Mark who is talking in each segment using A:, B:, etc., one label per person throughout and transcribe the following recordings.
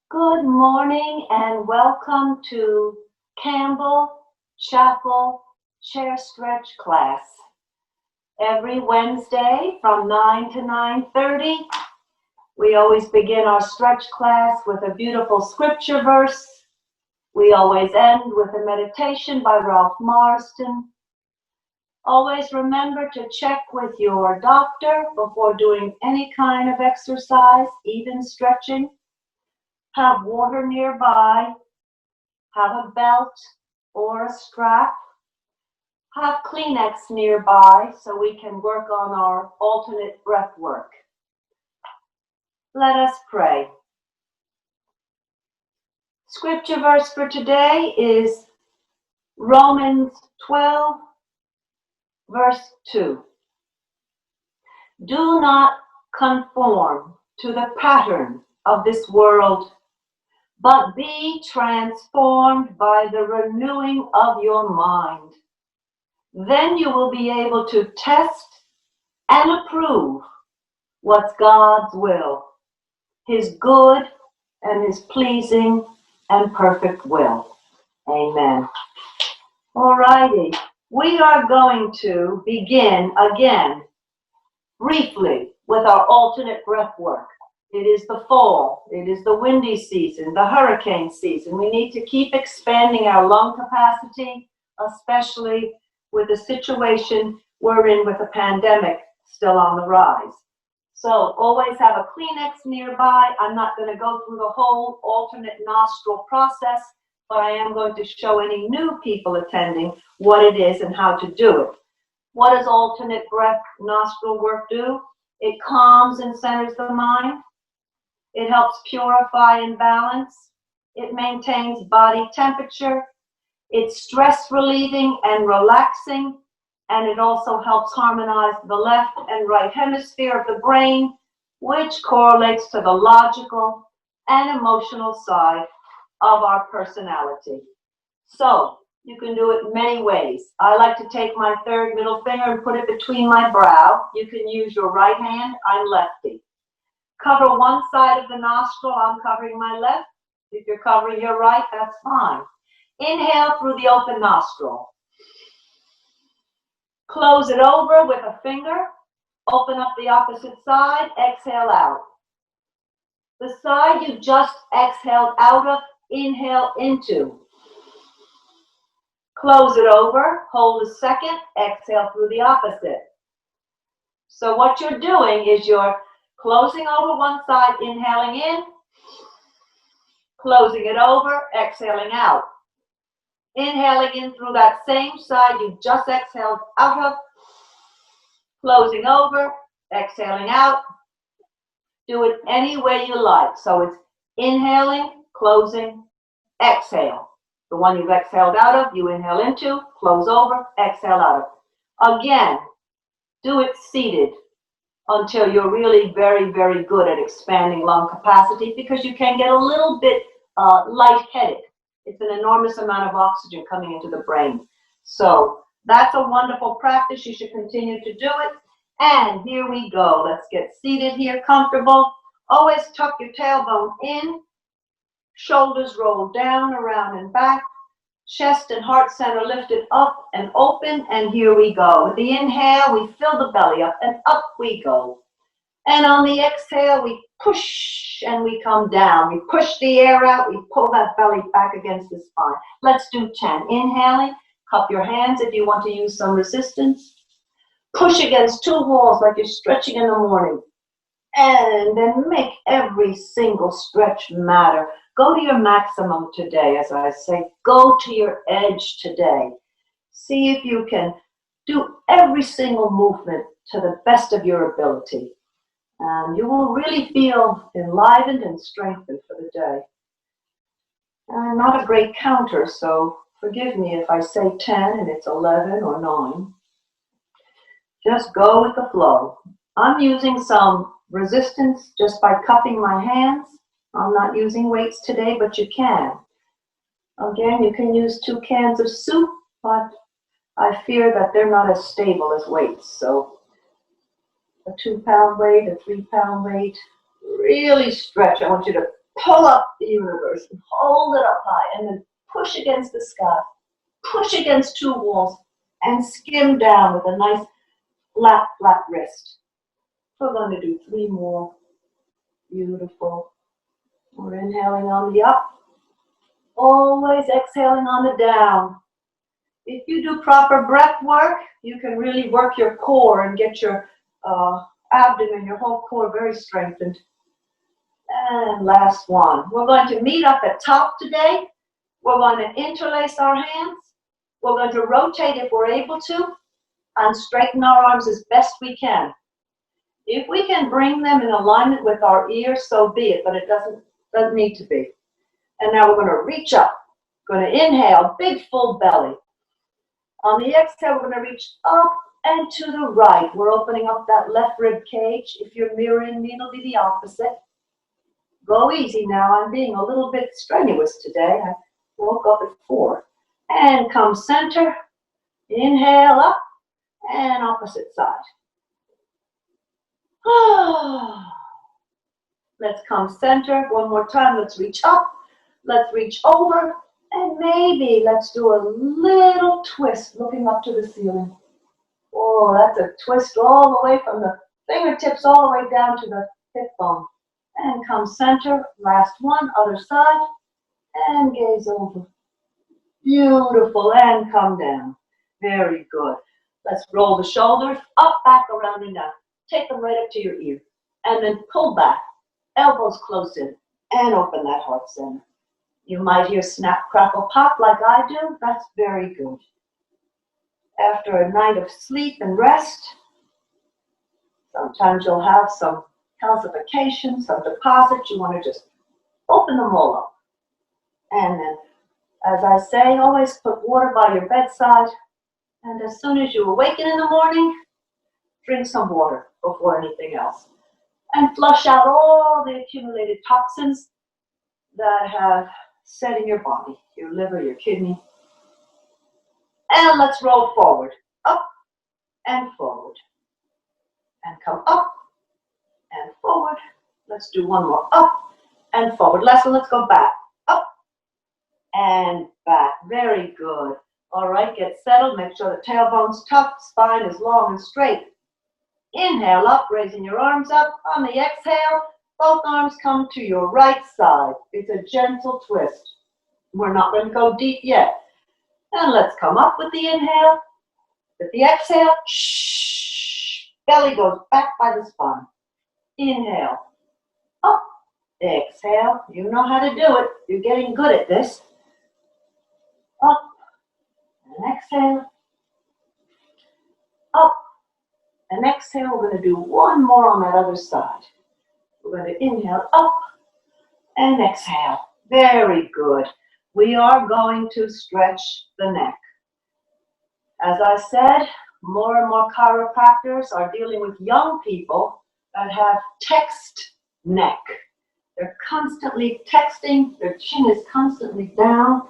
A: Good morning and welcome to Campbell Chapel Chair Stretch class. Every Wednesday from 9 to 9:30, we always begin our stretch class with a beautiful scripture verse. We always end with a meditation by Ralph Marston. Always remember to check with your doctor before doing any kind of exercise, even stretching. Have water nearby, have a belt or a strap, have Kleenex nearby so we can work on our alternate breath work. Let us pray. Scripture verse for today is Romans 12, verse 2. Do not conform to the pattern of this world, but be transformed by the renewing of your mind. Then you will be able to test and approve what's God's will, His good and His pleasing and perfect will. Amen. All righty. We are going to begin again briefly with our alternate breath work. It is the fall, it is the windy season, the hurricane season. We need to keep expanding our lung capacity, especially with the situation we're in with the pandemic still on the rise. So always have a Kleenex nearby. I'm not going to go through the whole alternate nostril process, but I am going to show any new people attending what it is and how to do it. What does alternate breath nostril work do? It calms and centers the mind. It helps purify and balance. It maintains body temperature. It's stress relieving and relaxing. And it also helps harmonize the left and right hemisphere of the brain, which correlates to the logical and emotional side of our personality. So you can do it many ways. I like to take my third middle finger and put it between my brow. You can use your right hand. I'm lefty. Cover one side of the nostril. I'm covering my left. If you're covering your right, that's fine. Inhale through the open nostril. Close it over with a finger. Open up the opposite side. Exhale out. The side you just exhaled out of, inhale into. Close it over. Hold a second. Exhale through the opposite. So what you're doing is you're closing over one side, inhaling in, closing it over, exhaling out. Inhaling in through that same side you just exhaled out of, closing over, exhaling out. Do it any way you like. So it's inhaling, closing, exhale. The one you've exhaled out of, you inhale into, close over, exhale out of. Again, do it seated until you're really very, very good at expanding lung capacity, because you can get a little bit lightheaded. It's an enormous amount of oxygen coming into the brain. So that's a wonderful practice. You should continue to do it. And here we go. Let's get seated here, comfortable. Always tuck your tailbone in. Shoulders roll down, around and back. Chest and heart center lifted up and open, and here we go. With the inhale, we fill the belly up, and up we go. And on the exhale, we push and we come down. We push the air out, we pull that belly back against the spine. Let's do 10. Inhaling, cup your hands if you want to use some resistance. Push against two walls like you're stretching in the morning. And then make every single stretch matter. Go to your maximum today, as I say. Go to your edge today. See if you can do every single movement to the best of your ability. And you will really feel enlivened and strengthened for the day. I'm not a great counter, so forgive me if I say 10 and it's 11 or 9. Just go with the flow. I'm using some resistance just by cupping my hands. I'm not using weights today, but you can. Again, you can use 2 cans of soup, but I fear that they're not as stable as weights. So a 2-pound weight, a 3-pound weight, really stretch. I want you to pull up the universe and hold it up high, and then push against the sky, push against two walls, and skim down with a nice flat, flat wrist. We're going to do 3 more. Beautiful. We're inhaling on the up, always exhaling on the down. If you do proper breath work, you can really work your core and get your abdomen, your whole core very strengthened. And last one. We're going to meet up at top today. We're going to interlace our hands. We're going to rotate if we're able to and straighten our arms as best we can. If we can bring them in alignment with our ears, so be it, but it doesn't need to be. And now we're going to reach up. Going to inhale, big full belly. On the exhale, we're going to reach up and to the right. We're opening up that left rib cage. If you're mirroring me, it'll be the opposite. Go easy now. I'm being a little bit strenuous today. I woke up at 4. And come center. Inhale up and opposite side. Let's come center. One more time. Let's reach up. Let's reach over. And maybe let's do a little twist looking up to the ceiling. Oh, that's a twist all the way from the fingertips all the way down to the hip bone. And come center. Last one. Other side. And gaze over. Beautiful. And come down. Very good. Let's roll the shoulders up, back, around, and down. Take them right up to your ear. And then pull back. Elbows close in. And open that heart center. You might hear snap, crackle, pop like I do. That's very good. After a night of sleep and rest, sometimes you'll have some calcification, some deposits. You want to just open them all up. And then, as I say, always put water by your bedside. And as soon as you awaken in the morning, drink some water before anything else. And flush out all the accumulated toxins that have set in your body, your liver, your kidney. And let's roll forward, up and forward. And come up and forward. Let's do one more, up and forward. Last one, let's go back, up and back. Very good. All right, get settled. Make sure the tailbone's tucked, spine is long and straight. Inhale up, raising your arms up. On the exhale, both arms come to your right side. It's a gentle twist. We're not going to go deep yet. And let's come up with the inhale. With the exhale, shh. Belly goes back by the spine. Inhale. Up. Exhale. You know how to do it. You're getting good at this. Up. And exhale. Up. And exhale. We're going to do one more on that other side. We're going to inhale up and exhale. Very good. We are going to stretch the neck. As I said, more and more chiropractors are dealing with young people that have text neck. They're constantly texting, their chin is constantly down,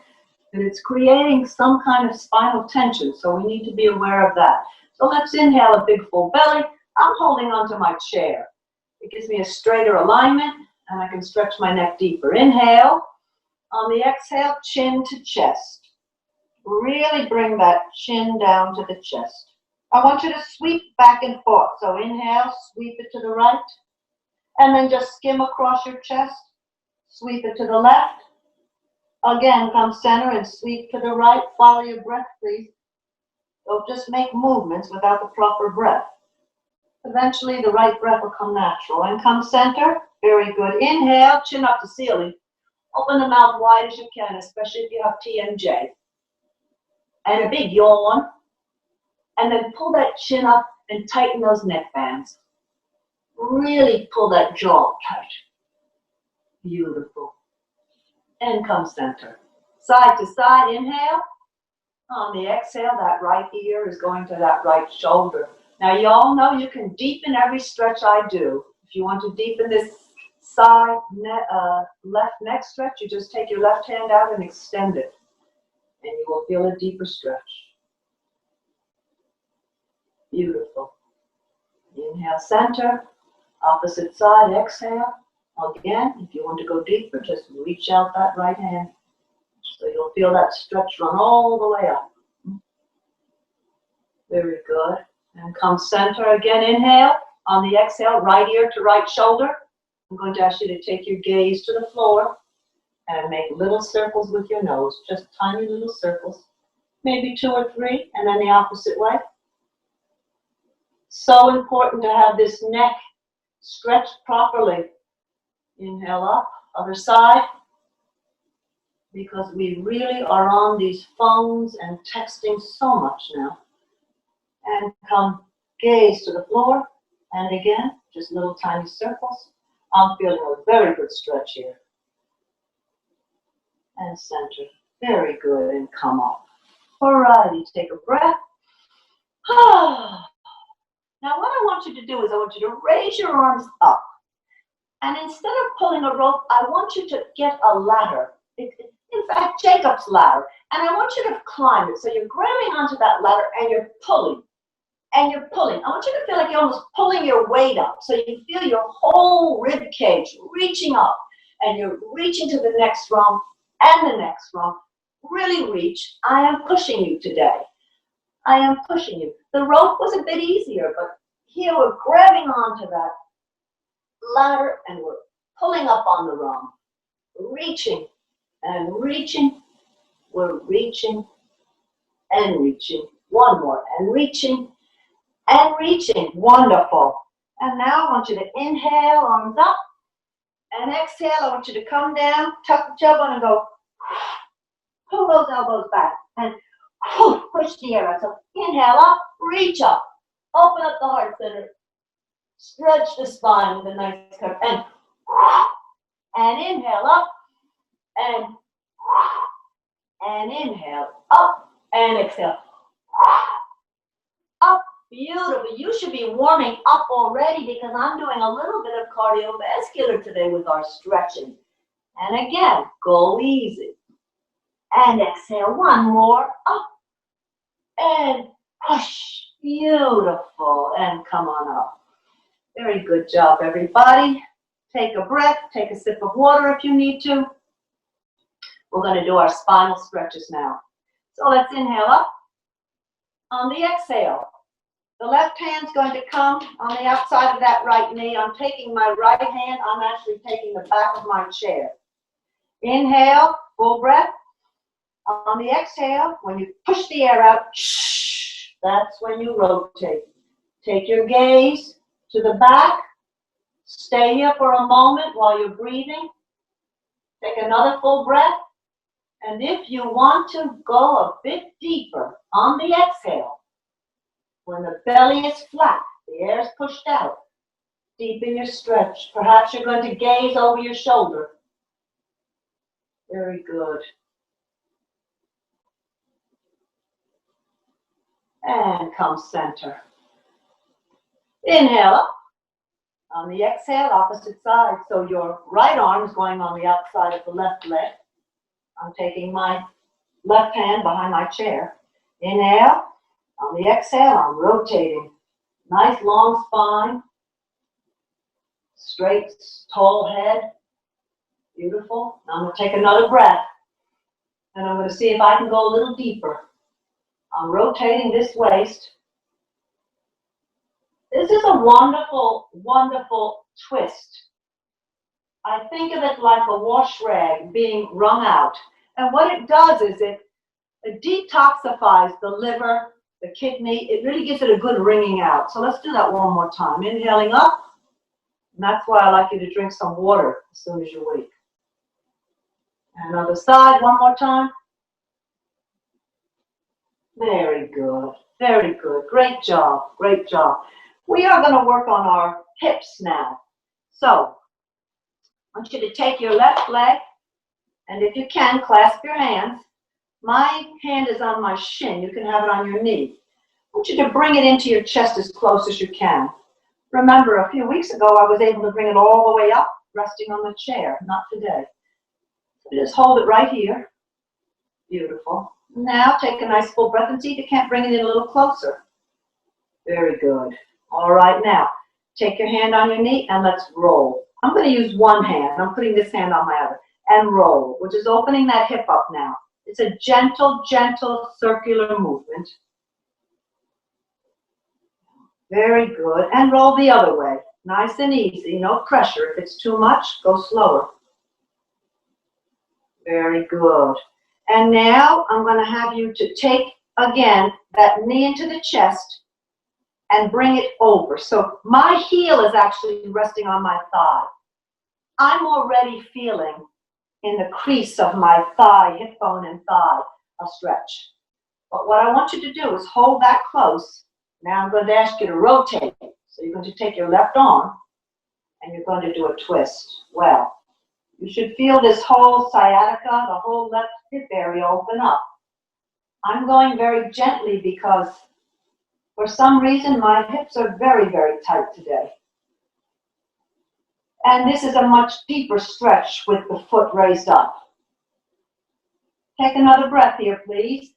A: and it's creating some kind of spinal tension, so we need to be aware of that. So let's inhale a big full belly. I'm holding onto my chair. It gives me a straighter alignment, and I can stretch my neck deeper. Inhale. On the exhale, chin to chest. Really bring that chin down to the chest. I want you to sweep back and forth. So inhale, sweep it to the right, and then just skim across your chest. Sweep it to the left. Again, come center and sweep to the right. Follow your breath, please. Don't just make movements without the proper breath. Eventually, the right breath will come natural. And come center. Very good. Inhale, chin up to ceiling. Open the mouth wide as you can, especially if you have TMJ. And a big yawn. And then pull that chin up and tighten those neck bands. Really pull that jaw tight. Beautiful. And come center. Side to side, inhale. On the exhale, that right ear is going to that right shoulder. Now, you all know you can deepen every stretch I do. If you want to deepen this side, left neck stretch, you just take your left hand out and extend it. And you will feel a deeper stretch. Beautiful. Inhale, center. Opposite side, exhale. Again, if you want to go deeper, just reach out that right hand. So you'll feel that stretch run all the way up. Very good. And come center again. Inhale. On the exhale, right ear to right shoulder. I'm going to ask you to take your gaze to the floor and make little circles with your nose. Just tiny little circles. Maybe 2 or 3, and then the opposite way. So important to have this neck stretched properly. Inhale up, other side. Because we really are on these phones and texting so much now. And come gaze to the floor. And again, just little tiny circles. I'm feeling a very good stretch here. And center. Very good. And come up. Alrighty, take a breath. Now what I want you to do is I want you to raise your arms up. And instead of pulling a rope, I want you to get a ladder. In fact, Jacob's ladder. And I want you to climb it. So you're grabbing onto that ladder and you're pulling. And you're pulling. I want you to feel like you're almost pulling your weight up. So you feel your whole rib cage reaching up. And you're reaching to the next rung and the next rung. Really reach. I am pushing you today. I am pushing you. The rope was a bit easier, but here we're grabbing onto that ladder and we're pulling up on the rung. Reaching and reaching. We're reaching and reaching. One more. And reaching and reaching. Wonderful. And now I want you to inhale, arms up. And exhale, I want you to come down, tuck the tailbone and go. Pull those elbows back and push the air out. So inhale up, reach up, open up the heart center, stretch the spine with a nice curve, and inhale up, and inhale up, and exhale up. Beautiful. You should be warming up already because I'm doing a little bit of cardiovascular today with our stretching. And again, go easy. And exhale, one more, up, and push, beautiful, and come on up. Very good job, everybody. Take a breath, take a sip of water if you need to. We're going to do our spinal stretches now. So let's inhale up. On the exhale, the left hand's going to come on the outside of that right knee. I'm taking my right hand, I'm actually taking the back of my chair. Inhale, full breath. On the exhale, when you push the air out, that's when you rotate. Take your gaze to the back. Stay here for a moment while you're breathing. Take another full breath. And if you want to go a bit deeper on the exhale, when the belly is flat, the air is pushed out, deepen your stretch. Perhaps you're going to gaze over your shoulder. Very good. And come center. Inhale up. On the exhale, opposite side. So your right arm is going on the outside of the left leg. I'm taking my left hand behind my chair. Inhale. On the exhale, I'm rotating. Nice long spine. Straight, tall head. Beautiful. I'm going to take another breath. And I'm going to see if I can go a little deeper. I'm rotating this waist. This is a wonderful, wonderful twist. I think of it like a wash rag being wrung out. And what it does is it detoxifies the liver, the kidney. It really gives it a good wringing out. So let's do that one more time. Inhaling up. And that's why I like you to drink some water as soon as you wake. And other side, one more time. Very good. Very good. Great job. Great job. We are going to work on our hips now. So, I want you to take your left leg, and if you can, clasp your hands. My hand is on my shin. You can have it on your knee. I want you to bring it into your chest as close as you can. Remember, a few weeks ago, I was able to bring it all the way up, resting on the chair. Not today. So just hold it right here. Beautiful. Now, take a nice full breath and see if you can't bring it in a little closer. Very good. All right, now, take your hand on your knee and let's roll. I'm going to use one hand. I'm putting this hand on my other. And roll, which is opening that hip up now. It's a gentle, gentle circular movement. Very good. And roll the other way. Nice and easy. No pressure. If it's too much, go slower. Very good. And now I'm going to have you to take, again, that knee into the chest and bring it over. So my heel is actually resting on my thigh. I'm already feeling in the crease of my thigh, hip bone and thigh, a stretch. But what I want you to do is hold that close. Now I'm going to ask you to rotate. So you're going to take your left arm and you're going to do a twist. Well, you should feel this whole sciatica, the whole left hip area open up. I'm going very gently because for some reason my hips are very, very tight today. And this is a much deeper stretch with the foot raised up. Take another breath here, please.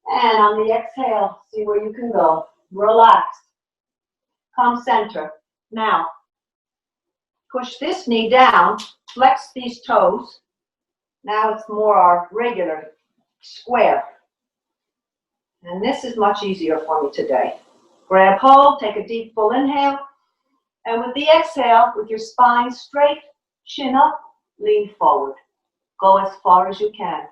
A: And on the exhale, see where you can go. Relax. Come center. Now, push this knee down, flex these toes. Now it's more our regular square. And this is much easier for me today. Grab hold, take a deep full inhale. And with the exhale, with your spine straight, chin up, lean forward. Go as far as you can.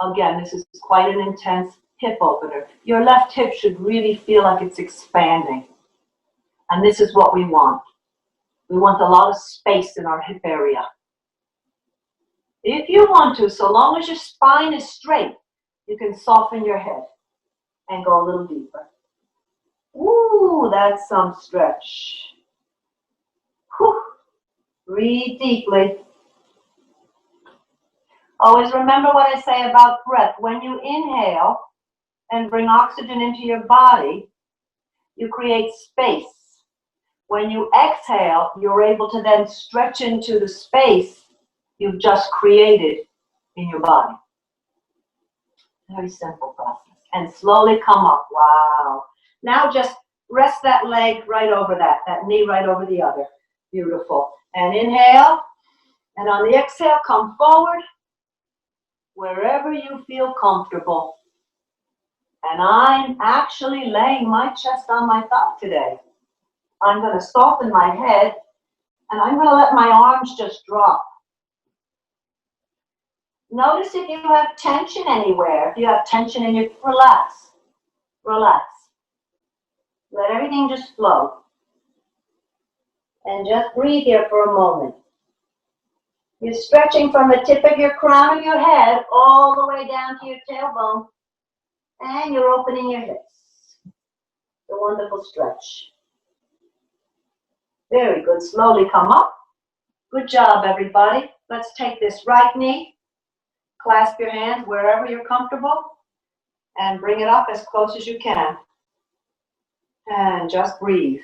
A: Again, this is quite an intense hip opener. Your left hip should really feel like it's expanding. And this is what we want. We want a lot of space in our hip area. If you want to, so long as your spine is straight, you can soften your head and go a little deeper. Ooh, that's some stretch. Whew. Breathe deeply. Always remember what I say about breath. When you inhale and bring oxygen into your body, you create space. When you exhale, you're able to then stretch into the space you've just created in your body. Very simple process. And slowly come up. Wow. Now just rest that leg right over that knee right over the other. Beautiful. And inhale. And on the exhale, come forward wherever you feel comfortable. And I'm actually laying my chest on my thigh today. I'm going to soften my head and I'm going to let my arms just drop. Notice if you have tension anywhere. If you have tension in your, relax. Relax. Let everything just flow. And just breathe here for a moment. You're stretching from the tip of your crown of your head all the way down to your tailbone. And you're opening your hips. It's a wonderful stretch. Very good. Slowly come up. Good job, everybody. Let's take this right knee. Clasp your hands wherever you're comfortable. And bring it up as close as you can. And just breathe.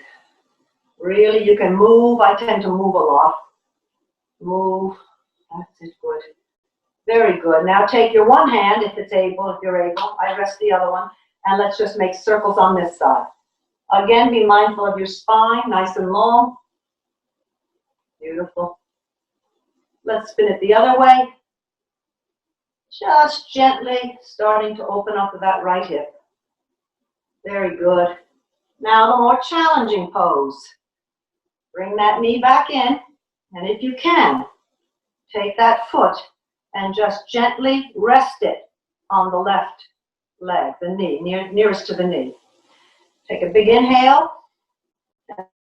A: Really, you can move. I tend to move a lot. Move. That's it. Good. Very good. Now take your one hand, if it's able, if you're able. I rest the other one. And let's just make circles on this side. Again, be mindful of your spine, nice and long. Beautiful. Let's spin it the other way. Just gently starting to open up that right hip. Very good. Now the more challenging pose. Bring that knee back in. And if you can, take that foot and just gently rest it on the left leg, the knee, nearest to the knee. Take a big inhale.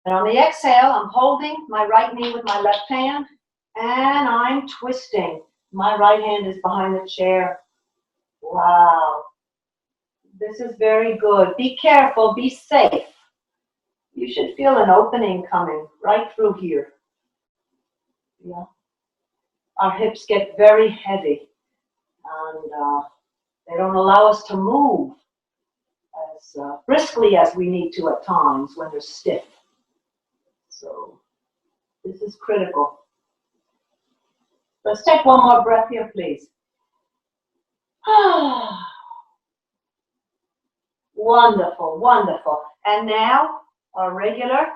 A: And on the exhale, I'm holding my right knee with my left hand. And I'm twisting. My right hand is behind the chair. Wow. This is very good. Be careful. Be safe. You should feel an opening coming right through here. Yeah. Our hips get very heavy. And they don't allow us to move as briskly as we need to at times when they're stiff. So this is critical. Let's take one more breath here, please. Wonderful, wonderful. And now our regular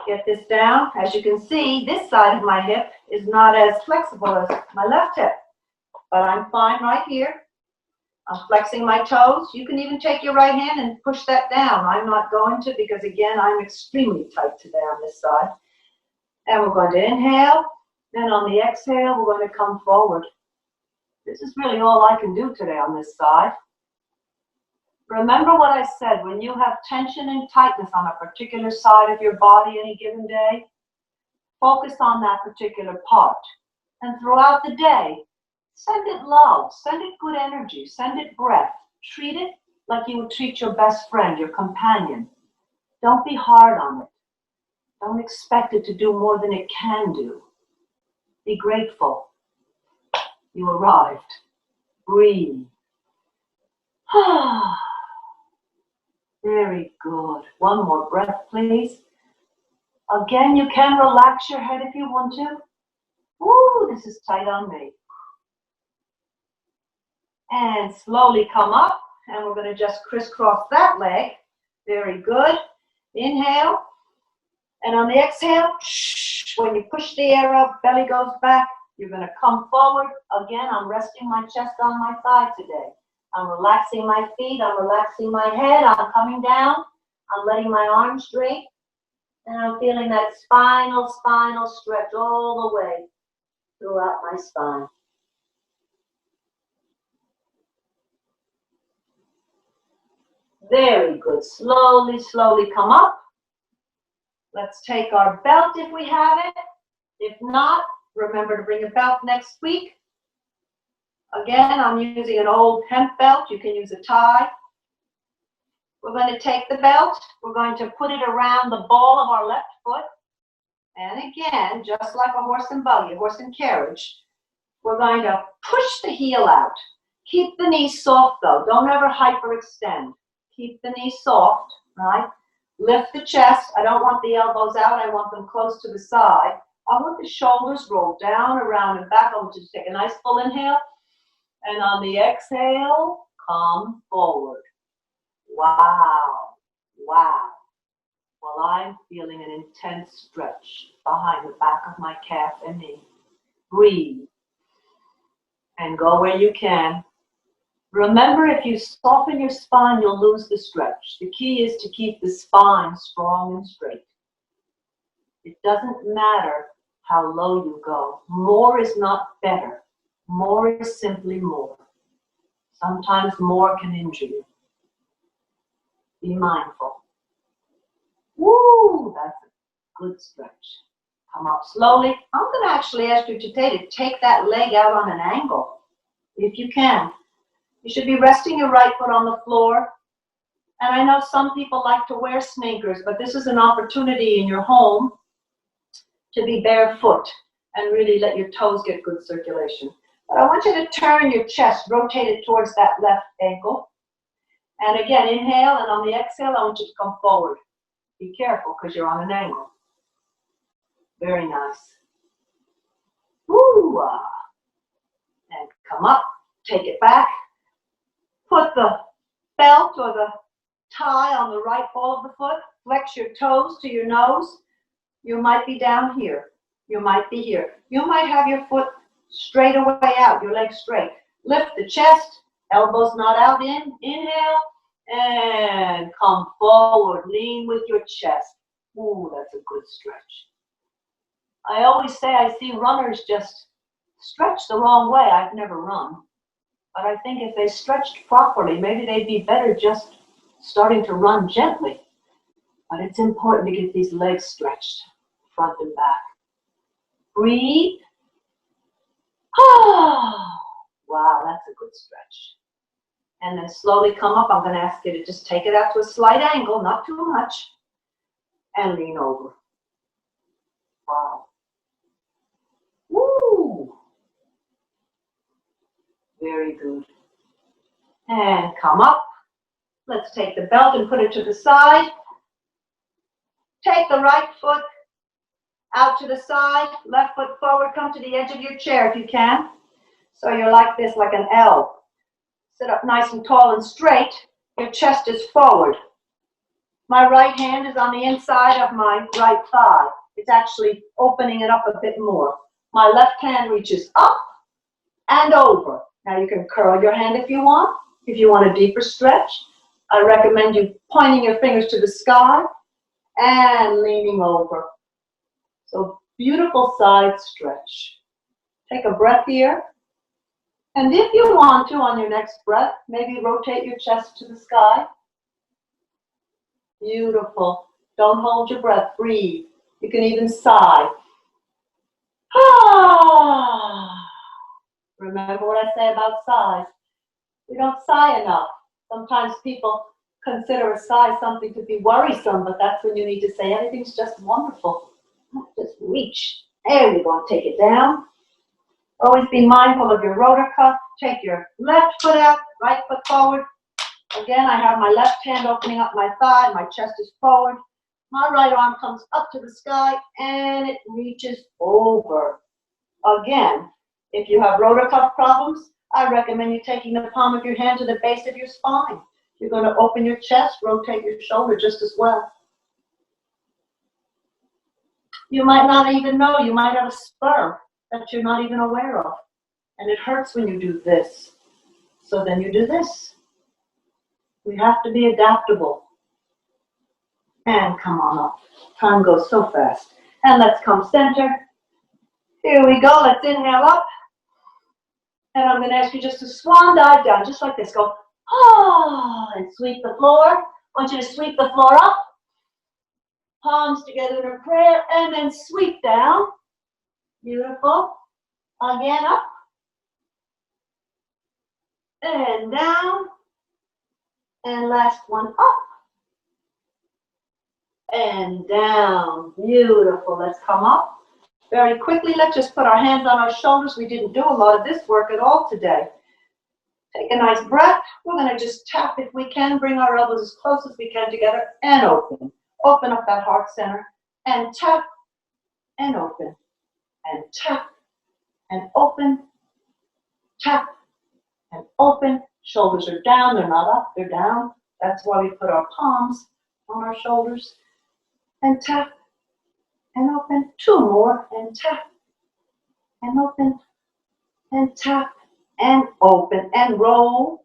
A: Get this down. As you can see, this side of my hip is not as flexible as my left hip, but I'm fine right here. I'm flexing my toes. You can even take your right hand and push that down. I'm not going to because, again, I'm extremely tight today on this side. And we're going to inhale. Then on the exhale, we're going to come forward. This is really all I can do today on this side. Remember what I said, when you have tension and tightness on a particular side of your body any given day, focus on that particular part. And throughout the day, send it love, send it good energy, send it breath. Treat it like you would treat your best friend, your companion. Don't be hard on it. Don't expect it to do more than it can do. Be grateful. You arrived. Breathe. Very good. One more breath, please. Again, you can relax your head if you want to. Woo, this is tight on me. And slowly come up, and we're going to just crisscross that leg. Very good. Inhale. And on the exhale, when you push the air up, belly goes back, you're going to come forward. Again, I'm resting my chest on my thigh today. I'm relaxing my feet, I'm relaxing my head, I'm coming down, I'm letting my arms drape, and I'm feeling that spinal stretch all the way throughout my spine. Very good. Slowly, slowly come up. Let's take our belt if we have it. If not, remember to bring a belt next week. Again, I'm using an old hemp belt. You can use a tie. We're going to take the belt. We're going to put it around the ball of our left foot. And again, just like a horse and buggy, a horse and carriage, we're going to push the heel out. Keep the knee soft though. Don't ever hyperextend. Keep the knee soft, right? Lift the chest. I don't want the elbows out. I want them close to the side. I want the shoulders rolled down, around, and back. I want you to take a nice full inhale. And on the exhale, come forward. Wow. Wow. Well, I'm feeling an intense stretch behind the back of my calf and knee. Breathe. And go where you can. Remember, if you soften your spine, you'll lose the stretch. The key is to keep the spine strong and straight. It doesn't matter how low you go. More is not better. More is simply more. Sometimes more can injure you. Be mindful. Woo, that's a good stretch. Come up slowly. I'm going to actually ask you today to take that leg out on an angle, if you can. You should be resting your right foot on the floor. And I know some people like to wear sneakers, but this is an opportunity in your home to be barefoot and really let your toes get good circulation. But I want you to turn your chest, rotate it towards that left ankle. And again, inhale, and on the exhale, I want you to come forward. Be careful, because you're on an angle. Very nice. Woo! And come up, take it back. Put the belt or the tie on the right ball of the foot. Flex your toes to your nose. You might be down here. You might be here. You might have your foot straight away out, your leg straight. Lift the chest, elbows not out, inhale, and come forward. Lean with your chest. Ooh, that's a good stretch. I always say I see runners just stretch the wrong way. I've never run. But I think if they stretched properly, maybe they'd be better just starting to run gently. But it's important to get these legs stretched, front and back. Breathe. Oh, wow, that's a good stretch. And then slowly come up. I'm going to ask you to just take it out to a slight angle, not too much, and lean over. Wow. Woo. Very good. And come up. Let's take the belt and put it to the side. Take the right foot out to the side, left foot forward, come to the edge of your chair if you can. So you're like this, like an L. Sit up nice and tall and straight. Your chest is forward. My right hand is on the inside of my right thigh. It's actually opening it up a bit more. My left hand reaches up and over. Now you can curl your hand if you want. If you want a deeper stretch, I recommend you pointing your fingers to the sky and leaning over. So beautiful side stretch. Take a breath here. And if you want to, on your next breath, maybe rotate your chest to the sky. Beautiful. Don't hold your breath. Breathe. You can even sigh. Remember what I say about sighs. We don't sigh enough. Sometimes people consider a sigh something to be worrisome, but that's when you need to say everything's just wonderful. Just reach. There you go. Take it down. Always be mindful of your rotor cuff. Take your left foot out, right foot forward. Again, I have my left hand opening up my thigh. My chest is forward. My right arm comes up to the sky and it reaches over. Again, if you have rotor cuff problems, I recommend you taking the palm of your hand to the base of your spine. You're going to open your chest, rotate your shoulder just as well. You might not even know, you might have a spur that you're not even aware of. And it hurts when you do this. So then you do this. We have to be adaptable. And come on up. Time goes so fast. And let's come center. Here we go. Let's inhale up. And I'm going to ask you just to swan dive down, just like this. Go, and sweep the floor. I want you to sweep the floor up. Palms together in a prayer, and then sweep down. Beautiful. Again, up. And down. And last one, up. And down. Beautiful. Let's come up. Very quickly, let's just put our hands on our shoulders. We didn't do a lot of this work at all today. Take a nice breath. We're going to just tap if we can. Bring our elbows as close as we can together and open. Open up that heart center and tap and open and tap and open. Tap and open. Shoulders are down. They're not up. They're down. That's why we put our palms on our shoulders. And tap and open. Two more and tap and open and tap and open and roll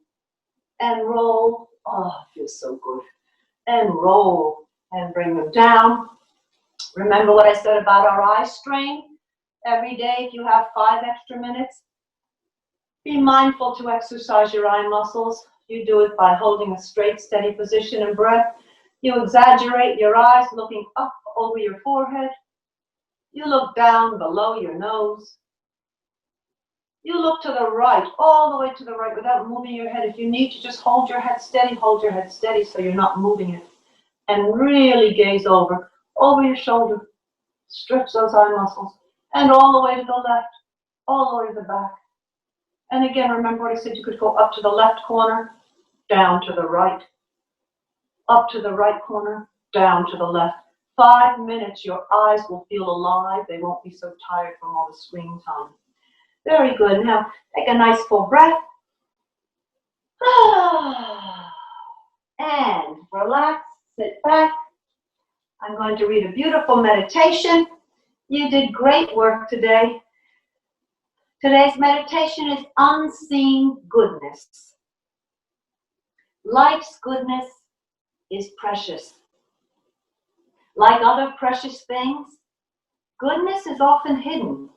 A: and roll. Oh, it feels so good. And roll and bring them down. Remember what I said about our eye strain? Every day, if you have 5 extra minutes, be mindful to exercise your eye muscles. You do it by holding a straight, steady position and breath. You exaggerate your eyes, looking up over your forehead. You look down below your nose. You look to the right, all the way to the right without moving your head. If you need to, just hold your head steady so you're not moving it. And really gaze over your shoulder. Stretch those eye muscles. And all the way to the left, all the way to the back. And again, remember what I said, you could go up to the left corner, down to the right. Up to the right corner, down to the left. 5 minutes, your eyes will feel alive. They won't be so tired from all the screen time. Very good. Now, take a nice full breath. And relax, sit back. I'm going to read a beautiful meditation. You did great work today. Today's meditation is unseen goodness. Life's goodness is precious. Like other precious things, goodness is often hidden.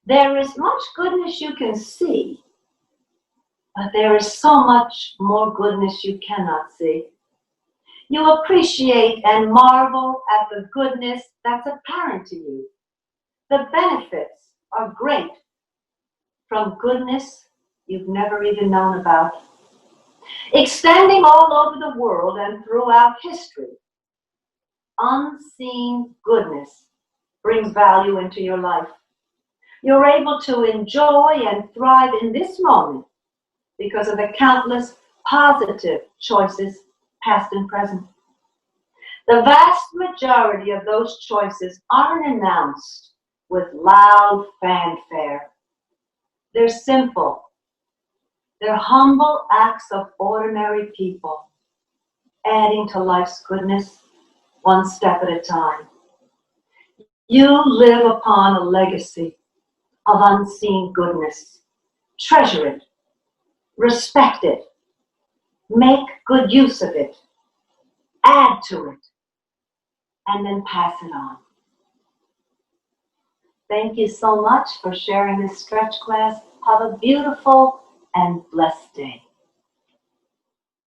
A: There is much goodness you can see, but there is so much more goodness you cannot see. You appreciate and marvel at the goodness that's apparent to you. The benefits are great from goodness you've never even known about. Extending all over the world and throughout history, unseen goodness brings value into your life. You're able to enjoy and thrive in this moment because of the countless positive choices, past and present. The vast majority of those choices aren't announced with loud fanfare. They're simple. They're humble acts of ordinary people. adding to life's goodness, one step at a time. You live upon a legacy of unseen goodness. Treasure it, respect it, make good use of it, add to it, and then pass it on. Thank you so much for sharing this stretch class. Have a beautiful and blessed day.